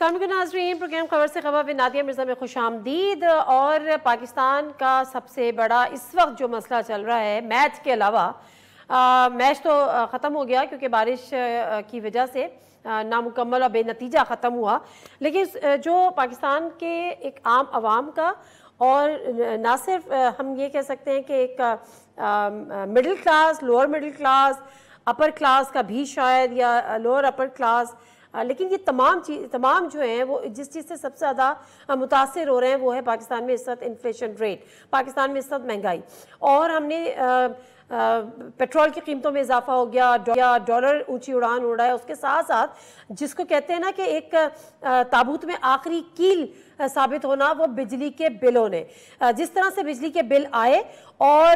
अस्सलाम वालेकुम नाज़रीन, प्रोग्राम खबर से खबर विद नादिया मिर्ज़ा में खुश आमदीद। और पाकिस्तान का सबसे बड़ा इस वक्त जो मसला चल रहा है, मैच के अलावा, मैच तो ख़त्म हो गया क्योंकि बारिश की वजह से नामुकम्मल और बेनतीजा ख़त्म हुआ, लेकिन जो पाकिस्तान के एक आम आवाम का और ना सिर्फ हम ये कह सकते हैं कि एक middle class, lower middle class, upper class का भी शायद, या लोअर अपर क्लास, लेकिन ये तमाम जो हैं वो जिस चीज़ से सबसे ज़्यादा मुतासिर हो रहे हैं वो है पाकिस्तान में इस वक्त इन्फ्लेशन रेट, पाकिस्तान में इस वक्त महंगाई। और हमने पेट्रोल की कीमतों में इजाफा हो गया, डॉलर ऊंची उड़ान उड़ रहा है, उसके साथ साथ जिसको कहते हैं ना कि एक ताबूत में आखिरी कील साबित होना, वो बिजली के बिलों ने, जिस तरह से बिजली के बिल आए और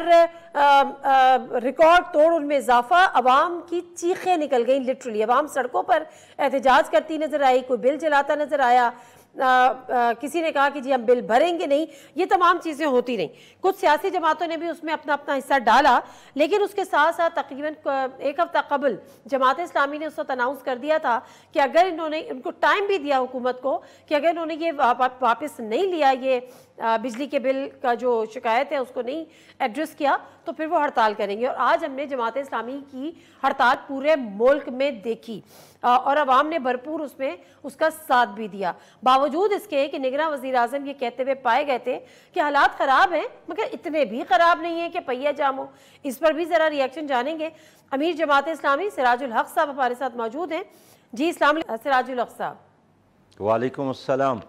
रिकॉर्ड तोड़ उनमें इजाफा, अवाम की चीखें निकल गई, लिटरली अवाम सड़कों पर एहतजाज करती नजर आई, कोई बिल जलाता नजर आया, किसी ने कहा कि जी हम बिल भरेंगे नहीं। ये तमाम चीज़ें होती रहीं। कुछ सियासी जमातों ने भी उसमें अपना अपना हिस्सा डाला, लेकिन उसके साथ साथ तकरीबन एक हफ्ता कबल जमात इस्लामी ने उस वक्त अनाउंस कर दिया था कि अगर इन्होंने, उनको टाइम भी दिया हुकूमत को कि अगर इन्होंने ये वापस नहीं लिया, ये बिजली के बिल का जो शिकायत है उसको नहीं एड्रेस किया, तो फिर वो हड़ताल करेंगे। और आज हमने जमात इस्लामी की हड़ताल पूरे मुल्क में देखी और अवाम ने भरपूर उसमें उसका साथ भी दिया, बावजूद इसके कि निगरान वज़ीर आज़म ये कहते हुए पाए गए थे कि हालात ख़राब हैं, मगर इतने भी ख़राब नहीं है कि पहिया जाम हो। इस पर भी ज़रा रिएक्शन जानेंगे। अमीर जमात इस्लामी सिराजुल हक साहब हमारे साथ मौजूद हैं। जी अस्सलाम सिराजुल हक साहब। वालेकुम अस्सलाम।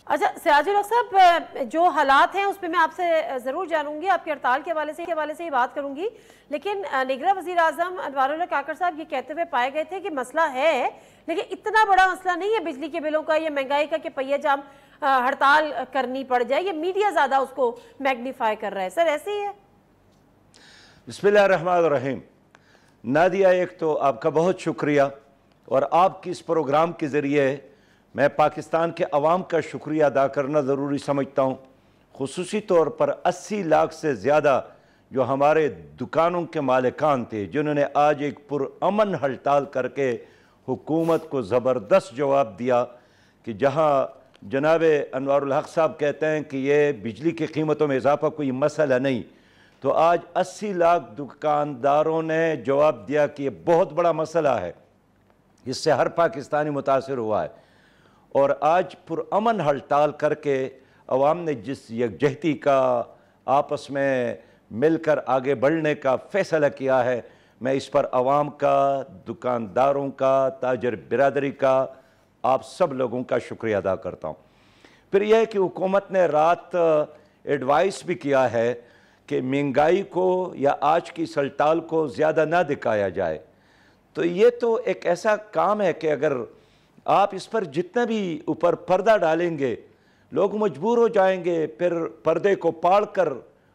अच्छा सिराजुल हक साहब, जो हालात हैं उस पर मैं आपसे ज़रूर जानूंगी, आपकी हड़ताल के हवाले से ही बात करूंगी, लेकिन निगरान वज़ीर आज़म अनवारुल्लाह काकड़ साहब ये कहते हुए पाए गए थे कि मसला है, लेकिन इतना बड़ा मसला नहीं है बिजली के बिलों का या महंगाई का कि पहिया जाम हड़ताल करनी पड़ जाए, ये मीडिया ज़्यादा उसको मैग्नीफाई कर रहा है। सर ऐसे ही है? बिस्मिल्लाह रहमान रहीम। नादिया, एक तो आपका बहुत शुक्रिया, और आपकी इस प्रोग्राम के ज़रिए मैं पाकिस्तान के अवाम का शुक्रिया अदा करना ज़रूरी समझता हूँ। खुसूसी तौर पर 80 लाख से ज़्यादा जो हमारे दुकानों के मालिकान थे, जिन्होंने आज एक पुरअमन हड़ताल करके हुकूमत को ज़बरदस्त जवाब दिया कि जहाँ जनाब अनवारुल हक साहब कहते हैं कि ये बिजली की कीमतों में इजाफा कोई मसला नहीं, तो आज 80 लाख दुकानदारों ने जवाब दिया कि ये बहुत बड़ा मसला है, इससे हर पाकिस्तानी मुतासिर हुआ है। और आज पुरअमन हड़ताल करके अवाम ने जिस यकजहती का, आपस में मिलकर आगे बढ़ने का फ़ैसला किया है, मैं इस पर अवाम का, दुकानदारों का, ताजर बिरादरी का, आप सब लोगों का शुक्रिया अदा करता हूँ। फिर यह है कि हुकूमत ने रात एडवाइस भी किया है कि महंगाई को या आज की इस हड़ताल को ज़्यादा ना दिखाया जाए। तो ये तो एक ऐसा काम है कि अगर आप इस पर जितना भी ऊपर पर्दा डालेंगे, लोग मजबूर हो जाएंगे, फिर पर्दे को पाड़ कर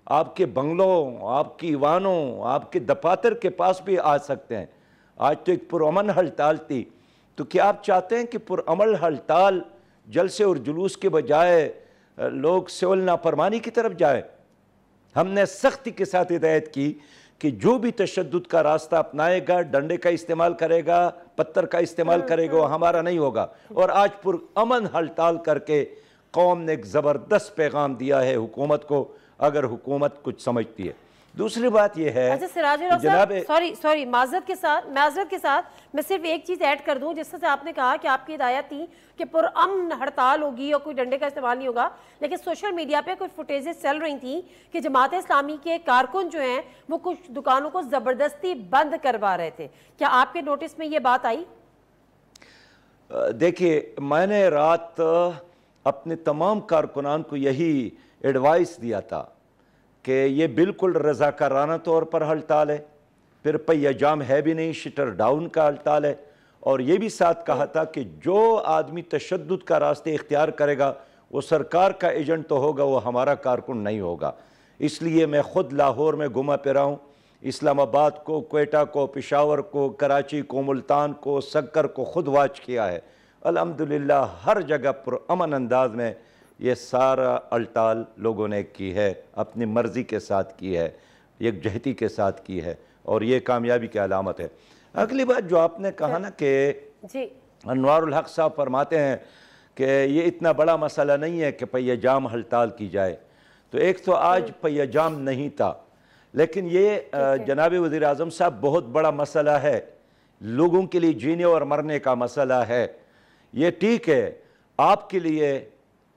आपके बंगलों, आपकी ईवानों, आपके दफातर के पास भी आ सकते हैं। आज तो एक पुरअमन हड़ताल थी, तो क्या आप चाहते हैं कि पुरअमन हड़ताल जलसे और जुलूस के बजाय लोग सिविल नाफरमानी की तरफ जाए? हमने सख्ती के साथ हिदायत की कि जो भी तशद्दुद का रास्ता अपनाएगा, डंडे का इस्तेमाल करेगा, पत्थर का इस्तेमाल करेगा, वो हमारा नहीं होगा। और आज पुरअमन हड़ताल करके कौम ने एक ज़बरदस्त पैगाम दिया है हुकूमत को, अगर हुकूमत कुछ समझती है। दूसरी बात यह है, अच्छा सिराजुल साहब, सॉरी माजरत के साथ मैं सिर्फ एक चीज़ ऐड कर दूं, जिससे आपने कहा कि आपकी हिदायत थी कि पुरअमन हड़ताल होगी और कोई डंडे का इस्तेमाल नहीं होगा, लेकिन सोशल मीडिया पे कुछ फुटेजेस चल रही थी कि जमात इस्लामी के कारकुन जो हैं वो कुछ दुकानों को ज़बरदस्ती बंद करवा रहे थे। क्या आपके नोटिस में ये बात आई? देखिए, मैंने रात अपने तमाम कारकुनान को यही एडवाइस दिया था कि ये बिल्कुल रज़ाकाराना तौर पर हड़ताल है, फिर पहिया जाम है भी नहीं, शटर डाउन का हड़ताल है। और ये भी साथ कहा था कि जो आदमी तशद्दुद का रास्ते इख्तियार करेगा वो सरकार का एजेंट तो होगा, वो हमारा कारकुन नहीं होगा। इसलिए मैं ख़ुद लाहौर में घुमा फिरा हूँ, इस्लामाबाद को, क्वेटा को, पेशावर को, कराची को, मुल्तान को, सक्कर को खुद वाच किया है। अल्हम्दुलिल्लाह हर जगह पुरअमन अंदाज में ये सारा हड़ताल लोगों ने की है, अपनी मर्ज़ी के साथ की है, यकजहती के साथ की है, और ये कामयाबी की अलामत है। अगली बात जो आपने कहा ना कि अनवारुल हक साहब फरमाते हैं कि ये इतना बड़ा मसला नहीं है कि पहिया जाम हड़ताल की जाए। तो एक तो आज पहिया जाम नहीं था, लेकिन ये जनाब वज़ीर आज़म साहब बहुत बड़ा मसला है, लोगों के लिए जीने और मरने का मसला है। ये ठीक है आपके लिए,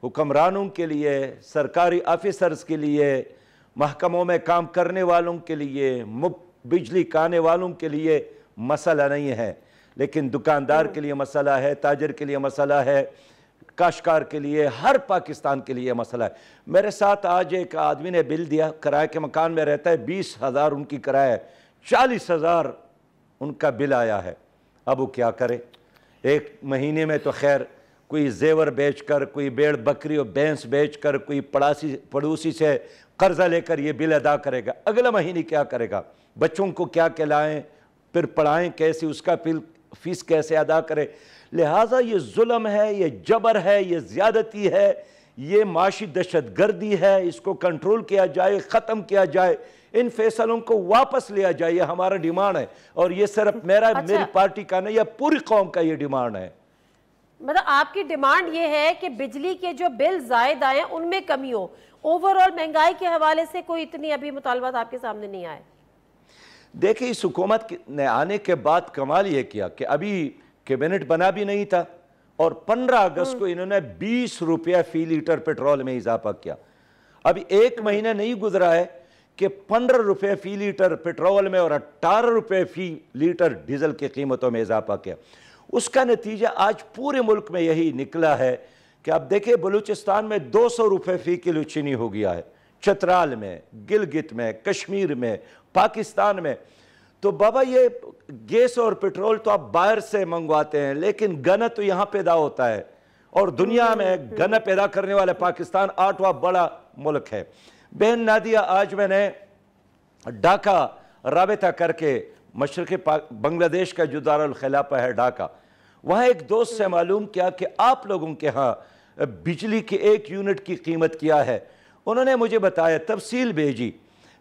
हुक्मरानों के लिए, सरकारी ऑफिसर्स के लिए, महकमों में काम करने वालों के लिए, बिजली खाने वालों के लिए मसला नहीं है, लेकिन दुकानदार के लिए मसला है, ताजर के लिए मसला है, काश्तकार के लिए, हर पाकिस्तान के लिए मसला है। मेरे साथ आज एक आदमी ने बिल दिया, किराए के मकान में रहता है, 20,000 उनकी किराया है, 40,000 उनका बिल आया है। अब वो क्या करे? एक महीने में तो खैर कोई जेवर बेचकर, कोई भेड़ बकरी और भैंस बेचकर, कोई पड़ोसी से कर्जा लेकर ये बिल अदा करेगा। अगले महीने क्या करेगा? बच्चों को क्या खिलाएं, फिर पढ़ाएं कैसे, उसका फीस कैसे अदा करे? लिहाजा ये जुल्म है, ये जबर है, ये ज्यादती है, ये माशी दहशत गर्दी है। इसको कंट्रोल किया जाए, ख़त्म किया जाए, इन फैसलों को वापस लिया जाए, ये हमारा डिमांड है। और ये सिर्फ मेरी पार्टी का नहीं, या पूरी कौम का ये डिमांड है। मतलब आपकी डिमांड ये है कि बिजली के जो बिल जायद आए उनमें कमी हो। ओवरऑल महंगाई के हवाले से कोई इतनी अभी मुतालबात आपके सामने नहीं आए? देखिए, इस हुकूमत ने आने के बाद कमाल ये किया कि अभी कैबिनेट बना भी नहीं था और 15 अगस्त को इन्होंने 20 रुपया फी लीटर पेट्रोल में इजाफा किया। अभी एक महीना नहीं गुजरा है कि 15 रुपये फी लीटर पेट्रोल में और 18 रुपये फी लीटर डीजल की कीमतों में इजाफा किया। उसका नतीजा आज पूरे मुल्क में यही निकला है कि आप देखिए, बलूचिस्तान में 200 रुपये फी किलो चीनी हो गया है, चतराल में, गिलगित में, कश्मीर में, पाकिस्तान में। तो बाबा ये गैस और पेट्रोल तो आप बाहर से मंगवाते हैं, लेकिन गन्ना तो यहाँ पैदा होता है और दुनिया में गन्ना पैदा करने वाला पाकिस्तान 8वां बड़ा मुल्क है। बहन नादिया, आज मैंने ढाका राबता करके, मशरक़ी बांग्लादेश का जो दारुल खिलाफा है ढाका, वहाँ एक दोस्त से मालूम किया कि आप लोगों के यहाँ बिजली की 1 यूनिट की कीमत क्या है। उन्होंने मुझे बताया, तफसील भेजी,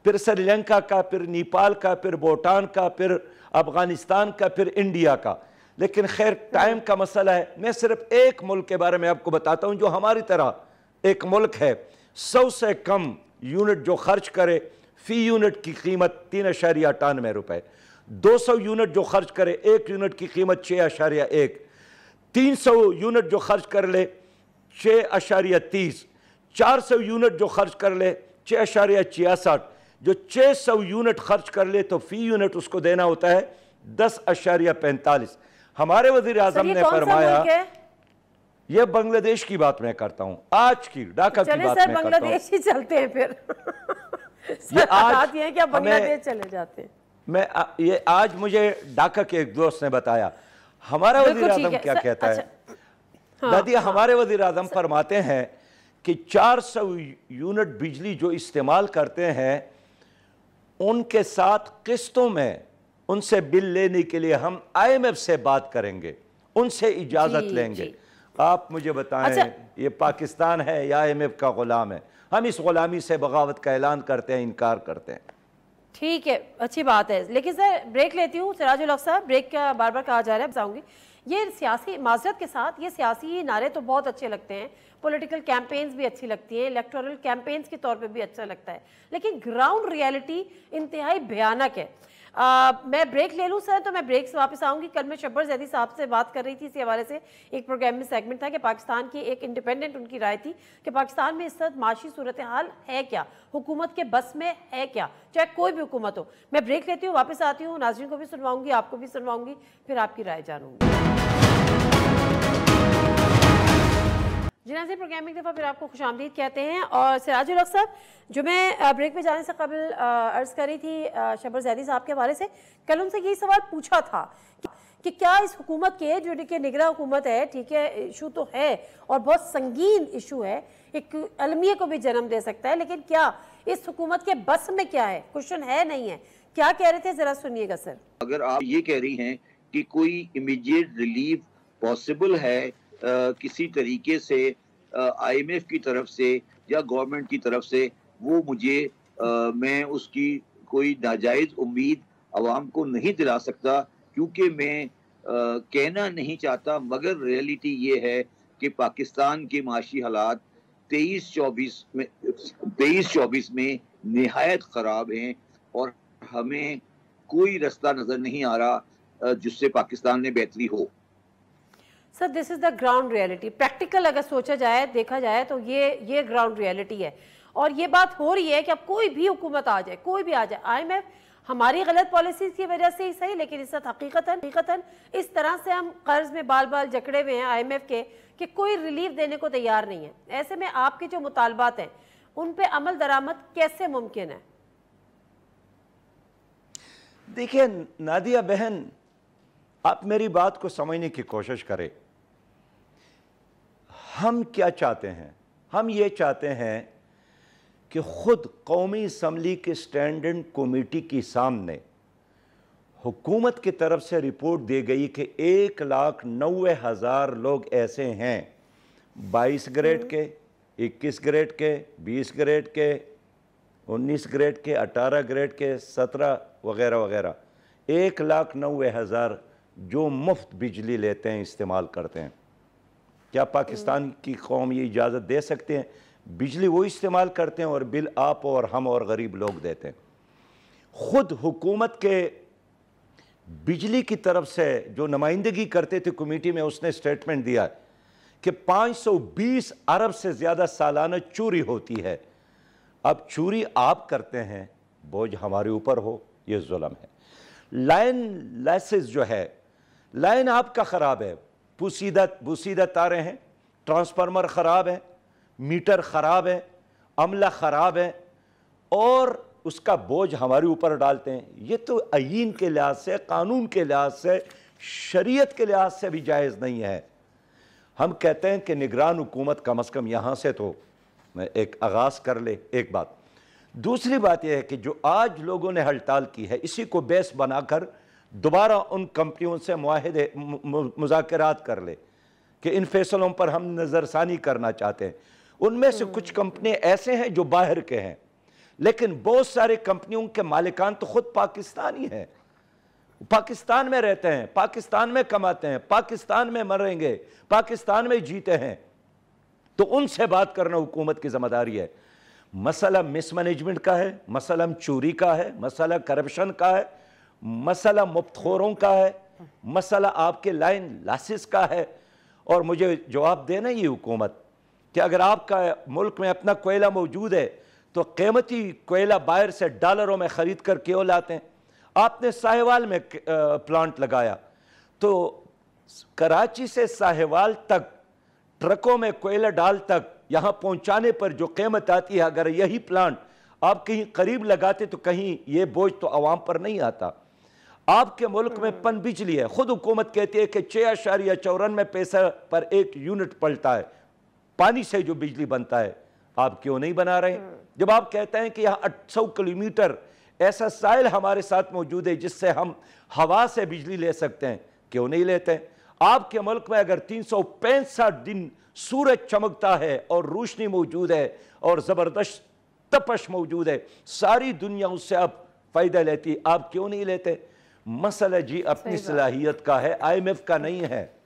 फिर श्रीलंका का, फिर नेपाल का, फिर भूटान का, फिर अफगानिस्तान का, फिर इंडिया का। लेकिन खैर टाइम का मसला है, मैं सिर्फ एक मुल्क के बारे में आपको बताता हूँ जो हमारी तरह एक मुल्क है, 100 से कम यूनिट जो खर्च करे, फी यूनिट की कीमत 3.98 रुपये, 200 यूनिट जो खर्च करे 1 यूनिट की कीमत 6.1, 300 यूनिट जो खर्च कर ले 6.30, 400 यूनिट जो खर्च कर ले 6.66, जो 600 यूनिट खर्च कर ले तो फी यूनिट उसको देना होता है 10.45। हमारे वजीर आजम ने फरमाया, यह बांग्लादेश की बात मैं करता हूं, आज की ढाका की बात मैं बांग्लादेश ही चलते हैं फिर ये आज ये क्या बांग्लादेश चले जाते हैं। ये आज मुझे ढाका के एक दोस्त ने बताया। हमारा वजीर आजम क्या कहता है? दादिया, हमारे वजीर आजम फरमाते हैं कि 400 यूनिट बिजली जो इस्तेमाल करते हैं उनके साथ किस्तों में उनसे बिल लेने के लिए हम IMF से बात करेंगे, उनसे इजाजत लेंगे। आप मुझे बताएं, ये पाकिस्तान है या IMF का गुलाम है? हम इस गुलामी से बगावत का ऐलान करते हैं, इनकार करते हैं। ठीक है, अच्छी बात है। लेकिन सर ब्रेक लेती हूँ। सिराजुल हक साहब, ब्रेक का बार बार कहा जा रहा है, बताऊंगी। ये सियासी माजरत के साथ ये सियासी नारे तो बहुत अच्छे लगते हैं, पॉलिटिकल कैंपेन्स भी अच्छी लगती हैं, इलेक्टोरल कैंपेन्स के तौर पे भी अच्छा लगता है, लेकिन ग्राउंड रियलिटी इंतहाई भयानक है। मैं ब्रेक ले लूँ सर, तो मैं ब्रेक से वापस आऊँगी। कल मैं शब्बर जैदी साहब से बात कर रही थी, इसी हवाले से एक प्रोग्राम में सेगमेंट था कि पाकिस्तान की एक इंडिपेंडेंट उनकी राय थी कि पाकिस्तान में इस वक्त माशी सूरत हाल है क्या, हुकूमत के बस में है क्या, चाहे कोई भी हुकूमत हो। मैं ब्रेक लेती हूँ, वापस आती हूँ, नाज़रीन को भी सुनवाऊंगी, आपको भी सुनवाऊंगी, फिर आपकी राय जानूंगी। जिनाज़े प्रोग्राम में एक दफ़ा फिर आपको खुशामदीद कहते हैं। और सिराजुल हक साहब, जो मैं ब्रेक में जाने से कबल अर्ज़ कर रही थी शब्बर जैदी साहब के हवाले से, कल उनसे यही सवाल पूछा था कि क्या इस हुकूमत के, जो कि निगरां हुकूमत है, ठीक है, इशू तो है और बहुत संगीन इशू है, एक अलमिया को भी जन्म दे सकता है, लेकिन क्या इस हुकूमत के बस में क्या है? क्वेश्चन है नहीं है, क्या कह रहे थे, जरा सुनिएगा सर। अगर आप ये कह रही हैं कि कोई इमीडिएट रिलीफ पॉसिबल है किसी तरीके से IMF की तरफ से या गवर्नमेंट की तरफ से, वो मुझे मैं उसकी कोई नाजायज उम्मीद आवाम को नहीं दिला सकता, क्योंकि मैं कहना नहीं चाहता, मगर रियलिटी ये है कि पाकिस्तान के माशी हालात 23-24 में निहायत ख़राब हैं और हमें कोई रास्ता नज़र नहीं आ रहा जिससे पाकिस्तान में बेहतरी हो। Sir, this is the ground reality. Practical अगर सोचा जाए, देखा जाए तो ये ग्राउंड रियलिटी है। और ये बात हो रही है कि अब कोई भी हुकूमत आ जाए, कोई भी आ जाए, IMF हमारी गलत पॉलिसीज की वजह से ही सही, लेकिन इस हकीकतन इस तरह से हम कर्ज में बाल बाल जकड़े हुए हैं IMF के कि कोई रिलीफ देने को तैयार नहीं है। ऐसे में आपके जो मुतालबात हैं उन पे अमल दरामद कैसे मुमकिन है? देखिए नादिया बहन, आप मेरी बात को समझने की कोशिश करें। हम क्या चाहते हैं? हम ये चाहते हैं कि खुद कौमी असम्बली के स्टैंडिंग कमेटी के सामने हुकूमत की तरफ से रिपोर्ट दी गई कि 1,90,000 लोग ऐसे हैं 22 ग्रेड के, 21 ग्रेड के, 20 ग्रेड के, 19 ग्रेड के, 18 ग्रेड के, 17 वगैरह वगैरह, 1,90,000 जो मुफ्त बिजली लेते हैं, इस्तेमाल करते हैं। क्या पाकिस्तान की कौम ये इजाज़त दे सकते हैं? बिजली वो इस्तेमाल करते हैं और बिल आप और हम और गरीब लोग देते हैं। खुद हुकूमत के बिजली की तरफ से जो नुमाइंदगी करते थे कमेटी में, उसने स्टेटमेंट दिया कि 520 अरब से ज़्यादा सालाना चोरी होती है। अब चोरी आप करते हैं, बोझ हमारे ऊपर हो, ये जुल्म है। लाइन लाइसेंस जो है, लाइन आपका ख़राब है, बुसीदा तारे हैं, ट्रांसफार्मर ख़राब है, मीटर ख़राब है, अमला ख़राब है और उसका बोझ हमारे ऊपर डालते हैं। ये तो आईन के लिहाज से, कानून के लिहाज से, शरीयत के लिहाज से भी जायज़ नहीं है। हम कहते हैं कि निगरान हुकूमत कम अज़ कम यहाँ से तो एक आगाज़ कर ले, एक बात। दूसरी बात यह है कि जो आज लोगों ने हड़ताल की है, इसी को बेस बनाकर दोबारा उन कंपनियों से मुआहदे मुज़ाकरात कर ले कि इन फैसलों पर हम नज़रसानी करना चाहते हैं। उनमें से कुछ कंपनी ऐसे हैं जो बाहर के हैं, लेकिन बहुत सारे कंपनियों के मालिकान तो खुद पाकिस्तानी हैं, पाकिस्तान में रहते हैं, पाकिस्तान में कमाते हैं, पाकिस्तान में मरेंगे, पाकिस्तान में जीते हैं। तो उनसे बात करना हुकूमत की जिम्मेदारी है। मसला मिसमैनेजमेंट का है, मसला चोरी का है, मसला करप्शन का है, मसला मुफ्तखोरों का है, मसला आपके लाइन लाइसेंस का है। और मुझे जवाब देना ये हुकूमत कि अगर आपका मुल्क में अपना कोयला मौजूद है तो कीमती कोयला बाहर से डॉलरों में ख़रीद कर क्यों लाते हैं? आपने साहिवाल में प्लांट लगाया तो कराची से साहिवाल तक ट्रकों में कोयला डाल तक यहाँ पहुँचाने पर जो कीमत आती है, अगर यही प्लांट आप कहीं करीब लगाते तो कहीं ये बोझ तो आवाम पर नहीं आता। आपके मुल्क में पन बिजली है, खुद हुकूमत कहती है कि 6.94 पैसा पर एक यूनिट पलटा है पानी से जो बिजली बनता है। आप क्यों नहीं बना रहे? जब आप कहते हैं कि यहाँ 800 किलोमीटर ऐसा साइल हमारे साथ मौजूद है जिससे हम हवा से बिजली ले सकते हैं, क्यों नहीं लेते? आपके मुल्क में अगर 365 दिन सूरज चमकता है और रोशनी मौजूद है और ज़बरदस्त तपश मौजूद है, सारी दुनिया उससे अब फ़ायदा लेती है, आप क्यों नहीं लेते? मसला जी अपनी सलाहियत का है, IMF का नहीं है।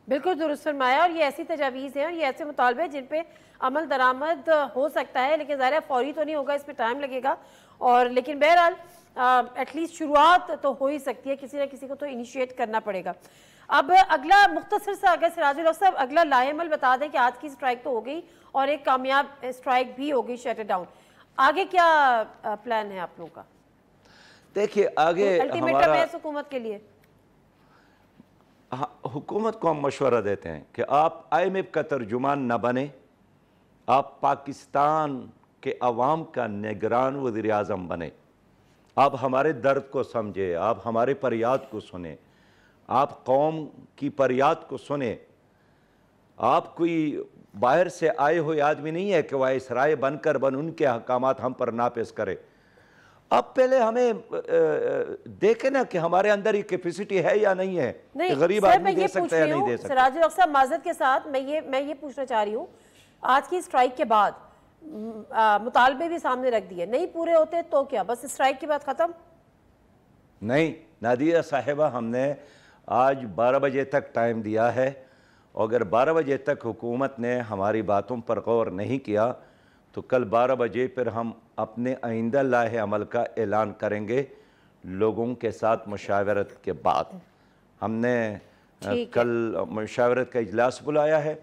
बिल्कुल दुरुस्त फरमाया। और ये ऐसी तजावीज़ हैं और ये ऐसे मुतालबे जिन पे अमल दरामद हो सकता है, लेकिन ज़ाहिर है फौरी तो नहीं होगा, इस पर टाइम लगेगा। और लेकिन बहरहाल एटलीस्ट शुरुआत तो हो ही सकती है, किसी ना किसी को तो इनिशिएट करना पड़ेगा। अब अगला मुख्तसर सा अगर सिराजुल हक साहब अगला लाएमल बता दें कि आज की स्ट्राइक तो हो गई और एक कामयाब स्ट्राइक भी हो गई, शटर डाउन, आगे क्या प्लान है आप लोगों का? देखिए आगे अल्टीमेटम है हुकूमत के लिए। हुकूमत को हम मशवरा देते हैं कि आप IMF का तर्जुमान न बने, आप पाकिस्तान के अवाम का निगरान वज़ीर आज़म बने। आप हमारे दर्द को समझे, आप हमारे फरियाद को सुने, आप कौम की फरियाद को सुने। आप कोई बाहर से आए हुए आदमी नहीं है कि वायसराय बनकर उनके अहकामात हम पर नापेश करे। अब पहले हमें देखे ना कि हमारे अंदर ये कैपेसिटी है या नहीं है, नहीं, गरीब आदमी दे सकता है या नहीं दे सकता। सिराजुल हक साहब माजरत के साथ मैं ये पूछना चाह रही हूँ, आज की स्ट्राइक के बाद मुतालबे भी सामने रख दिए, नहीं पूरे होते तो क्या बस स्ट्राइक के बाद ख़त्म? नहीं नादिया साहिबा, हमने आज 12 बजे तक टाइम दिया है और अगर 12 बजे तक हुकूमत ने हमारी बातों पर गौर नहीं किया तो कल 12 बजे फिर हम अपने आइंदा लाहे अमल का ऐलान करेंगे लोगों के साथ मुशावरत के बाद। हमने कल मुशावरत का इजलास बुलाया है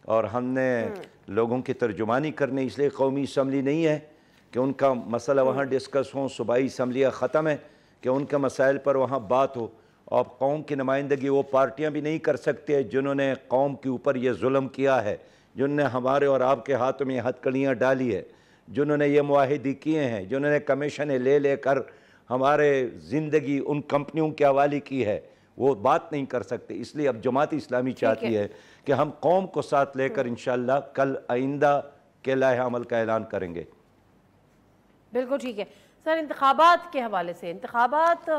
और हमने लोगों की तर्जुमानी करने, इसलिए कौमी असम्बली नहीं है कि उनका मसला वहाँ डिस्कस हो, सूबाई असम्बलियाँ ख़त्म है कि उनके मसाइल पर वहाँ बात हो। और कौम की नुमाइंदगी वो पार्टियाँ भी नहीं कर सकते जिन्होंने कौम के ऊपर ये जुल्म किया है, जिन्होंने हमारे और आपके हाथों में हथकड़ियाँ डाली है, जिन्होंने ये मुआहिदे किए हैं, जिन्होंने कमीशन ले लेकर हमारे ज़िंदगी उन कंपनियों के हवाले की है, वो बात नहीं कर सकते। इसलिए अब जमात इस्लामी चाहती है कि हम कौम को साथ लेकर इंशाअल्लाह कल आइंदा के लाहे अमल का ऐलान करेंगे। बिल्कुल ठीक है सर। इंतखाबात के हवाले से, इंतखाबात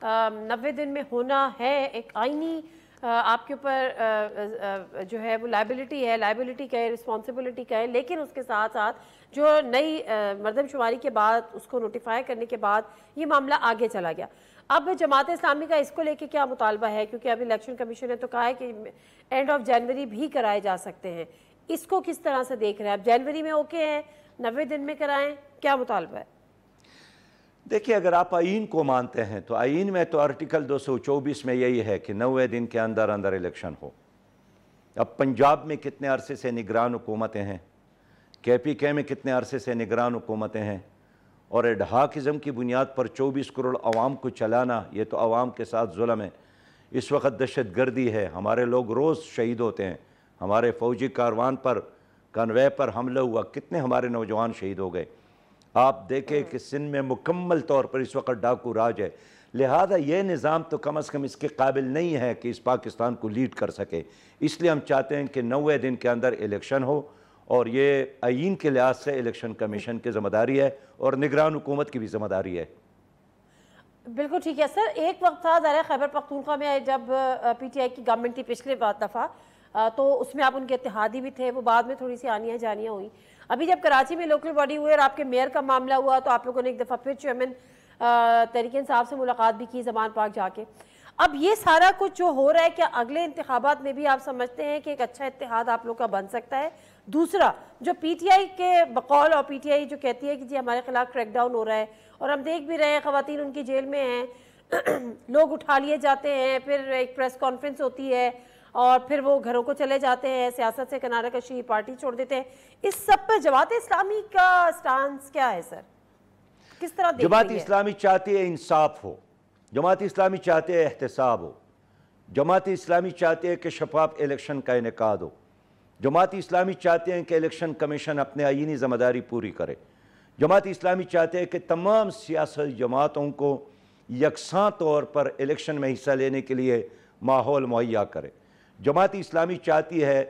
90 दिन में होना है, एक आईनी आपके ऊपर जो है वो लाइबिलिटी है, लाइबिलिटी का है, रिस्पॉन्सिबिलिटी का है, लेकिन उसके साथ साथ जो नई मरदमशुमारी के बाद उसको नोटिफाई करने के बाद ये मामला आगे चला गया। अब जमात इस्लामी का इसको लेके क्या मुतालबा है, क्योंकि अभी इलेक्शन कमीशन ने तो कहा है कि एंड ऑफ जनवरी भी कराए जा सकते हैं, इसको किस तरह से देख रहे हैं? अब जनवरी में ओके हैं, 90 दिन में कराएं, क्या मुतालबा है? देखिए, अगर आप आईन को मानते हैं तो आईन में तो आर्टिकल 224 में यही है कि 90 दिन के अंदर अंदर इलेक्शन हो। अब पंजाब में कितने अरसे से निगरान हुकूमतें हैं, KPK में कितने अरसे से निगरान हुकूमतें हैं, और एडहाकिज़म की बुनियाद पर 24 करोड़ अवाम को चलाना, ये तो अवाम के साथ जुल्म है। इस वक्त दहशत गर्दी है, हमारे लोग रोज़ शहीद होते हैं, हमारे फ़ौजी कारवान पर, कन्वे पर हमला हुआ, कितने हमारे नौजवान शहीद हो गए। आप देखें कि सिंध में मुकम्मल तौर पर इस वक्त डाकू राज है। लिहाजा ये निज़ाम तो कम अज़ कम इसके काबिल नहीं है कि इस पाकिस्तान को लीड कर सके। इसलिए हम चाहते हैं कि 90 दिन के अंदर इलेक्शन हो, और ये आईन के लिहाज से इलेक्शन कमीशन की जिम्मेदारी है और निगरान हुकूमत की भी जिम्मेदारी है। बिल्कुल ठीक है सर। एक वक्त था ज़रा खैबर पख्तूनख्वा में जब PTI की गवर्नमेंट थी पिछले दफ़ा, तो उसमें आप उनके इत्तेहादी भी थे, वो बाद में थोड़ी सी आनियाँ जानियाँ हुई। अभी जब कराची में लोकल बॉडी हुए और आपके मेयर का मामला हुआ तो आप लोगों ने एक दफ़ा फिर चेयरमैन तहरीक इंसाफ से मुलाकात भी की ज़मान पार्क जाके। अब ये सारा कुछ जो हो रहा है, क्या अगले इंतखाबात में भी आप समझते हैं कि एक अच्छा इत्तेहाद आप लोग का बन सकता है? दूसरा, जो PTI के बकौल और PTI जो कहती है कि जी हमारे खिलाफ क्रैकडाउन हो रहा है, और हम देख भी रहे हैं ख़वातीन उनकी जेल में हैं, लोग उठा लिए जाते हैं, फिर एक प्रेस कॉन्फ्रेंस होती है और फिर वो घरों को चले जाते हैं, सियासत से किनारा कशी, पार्टी छोड़ देते हैं। इस सब पर जमात इस्लामी का स्टांस क्या है सर, किस तरह? जमात इस्लामी चाहती है इंसाफ हो, जमात इस्लामी चाहते हैं एहतसाब हो, जमात इस्लामी चाहते हैं कि शफाफ इलेक्शन का इनेकाद हो, जमात इस्लामी चाहते हैं कि इलेक्शन कमीशन अपने आईनी ज़िम्मेदारी पूरी करे, जमात इस्लामी चाहते हैं कि तमाम सियासी जमातों को यकसां तौर पर इलेक्शन में हिस्सा लेने के लिए माहौल मुहैया करे। जमात इस्लामी चाहती है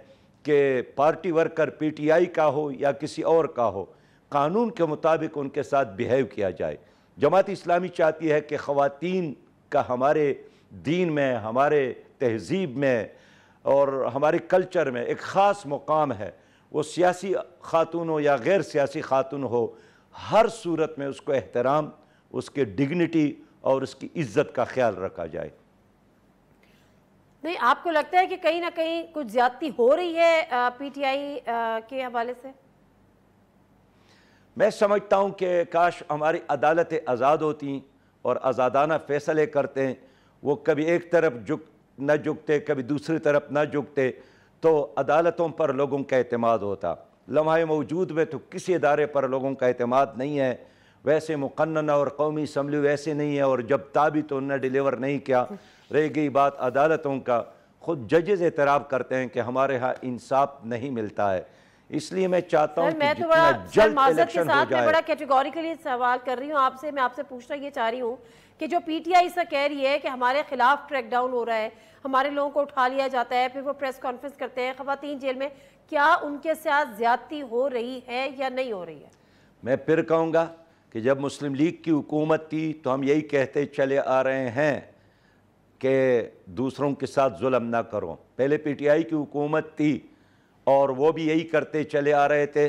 कि पार्टी वर्कर PTI का हो या किसी और का हो, कानून के मुताबिक उनके साथ बिहेव किया जाए। जमात इस्लामी चाहती है कि ख़वातीन का हमारे दीन में, हमारे तहज़ीब में और हमारे कल्चर में एक ख़ास मुकाम है। वो सियासी खातून हो या गैर सियासी खातून हो, हर सूरत में उसको एहतराम, उसके डिग्निटी और उसकी इज़्ज़त का ख्याल रखा जाए। नहीं, आपको लगता है कि कहीं ना कहीं कुछ ज्यादती हो रही है PTI के हवाले से? मैं समझता हूँ कि काश हमारी अदालतें आज़ाद होती और आज़ादाना फ़ैसले करते हैं, वो कभी एक तरफ न झुकते, कभी दूसरी तरफ न झुकते, तो अदालतों पर लोगों का एतमाद होता। लम्हा मौजूद में तो किसी इदारे पर लोगों का एतमाद नहीं है, वैसे मुक़न्नना और कौमी असम्बली वैसे नहीं है, और जब ताबी तो उन्होंने डिलीवर नहीं किया। रह गई बात अदालतों का, खुद जजेस एतराफ़ करते हैं कि हमारे यहाँ इंसाफ नहीं मिलता है। इसलिए मैं चाहता हूँ कि जितना जल्द इलेक्शन हो जाए। मैं बड़ा कैटेगोरिकली सवाल कर रही हूँ आपसे, मैं आपसे पूछना ये चाह रही हूँ कि जो PTI से कह रही है कि हमारे खिलाफ क्रैकडाउन हो रहा है, हमारे लोगों को उठा लिया जाता है, फिर वो प्रेस कॉन्फ्रेंस करते हैं, ख़वातीन जेल में, क्या उनके साथ ज्यादती हो रही है या नहीं हो रही है? मैं फिर कहूँगा कि जब मुस्लिम लीग की हुकूमत थी तो हम यही कहते चले आ रहे हैं कि दूसरों के साथ जुल्म ना करो। पहले PTI की हुकूमत थी और वो भी यही करते चले आ रहे थे।